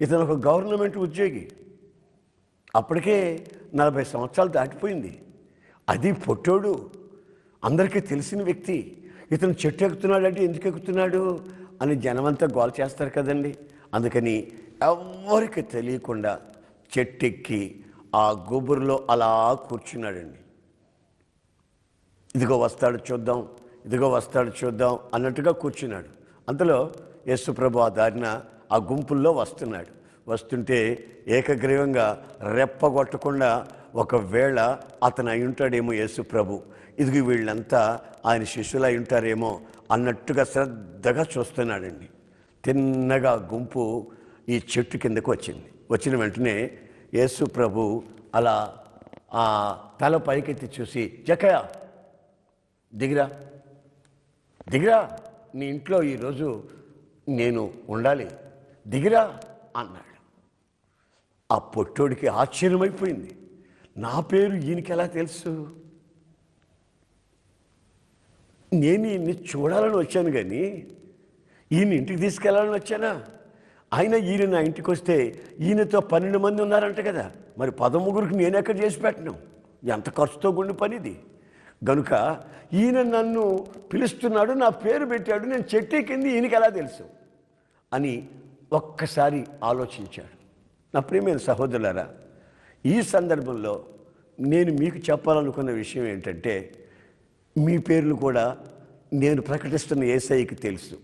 ఇతను ఒక గవర్నమెంట్ ఉద్యోగి, అప్పటికే 40 సంవత్సరాలు దాటిపోయింది. అది పొట్టోడు, అందరికీ తెలిసిన వ్యక్తి. ఇతను చెట్టు ఎక్కుతున్నాడంటే ఎందుకు ఎక్కుతున్నాడు అని జనమంతా గోల చేస్తారు కదండి. అందుకని ఎవ్వరికి తెలియకుండా చెట్టెక్కి ఆ గుబురులో అలా కూర్చున్నాడండి. ఇదిగో వస్తాడు చూద్దాం, ఇదిగో వస్తాడు చూద్దాం అన్నట్టుగా కూర్చున్నాడు. అంతలో యేసుప్రభు ఆ దారిన ఆ గుంపుల్లో వస్తున్నాడు. వస్తుంటే ఏకగ్రీవంగా రెప్పగొట్టకుండా ఒకవేళ అతను అయి ఉంటాడేమో యేసుప్రభు, ఇదిగో వీళ్ళంతా ఆయన శిష్యులు అయి ఉంటారేమో అన్నట్టుగా శ్రద్ధగా చూస్తున్నాడండి. తిన్నగా గుంపు ఈ చెట్టు కిందకు వచ్చింది. వచ్చిన వెంటనే యేసుప్రభు అలా ఆ తల పైకెత్తి చూసి, జక్కయ్య దిగిరా, దిగిరా, నీ ఇంట్లో ఈరోజు నేను ఉండాలి, దిగిరా అన్నాడు. ఆ పొట్టోడికి ఆశ్చర్యమైపోయింది. నా పేరు ఈయనకి ఎలా తెలుసు? నేను ఈయన్ని చూడాలని వచ్చాను కానీ ఈయన ఇంటికి తీసుకెళ్ళాలని వచ్చానా? ఈయన నా ఇంటికి వస్తే ఈయనతో 12 మంది ఉన్నారంట కదా, మరి 13కి నేను ఎక్కడ చేసి పెట్టను? ఎంత ఖర్చుతో కూడిన పనిది. గనుక ఈయన నన్ను పిలుస్తున్నాడు, నా పేరు పెట్టాడు, నేను చెట్టు కింద ఈయనకి ఎలా తెలుసు అని ఒక్కసారి ఆలోచించాడు. నా ప్రియమైన సహోదరులారా, ఈ సందర్భంలో నేను మీకు చెప్పాలనుకున్న విషయం ఏంటంటే, మీ పేర్లు కూడా నేను ప్రకటిస్తున్న యేసయ్యకి తెలుసు.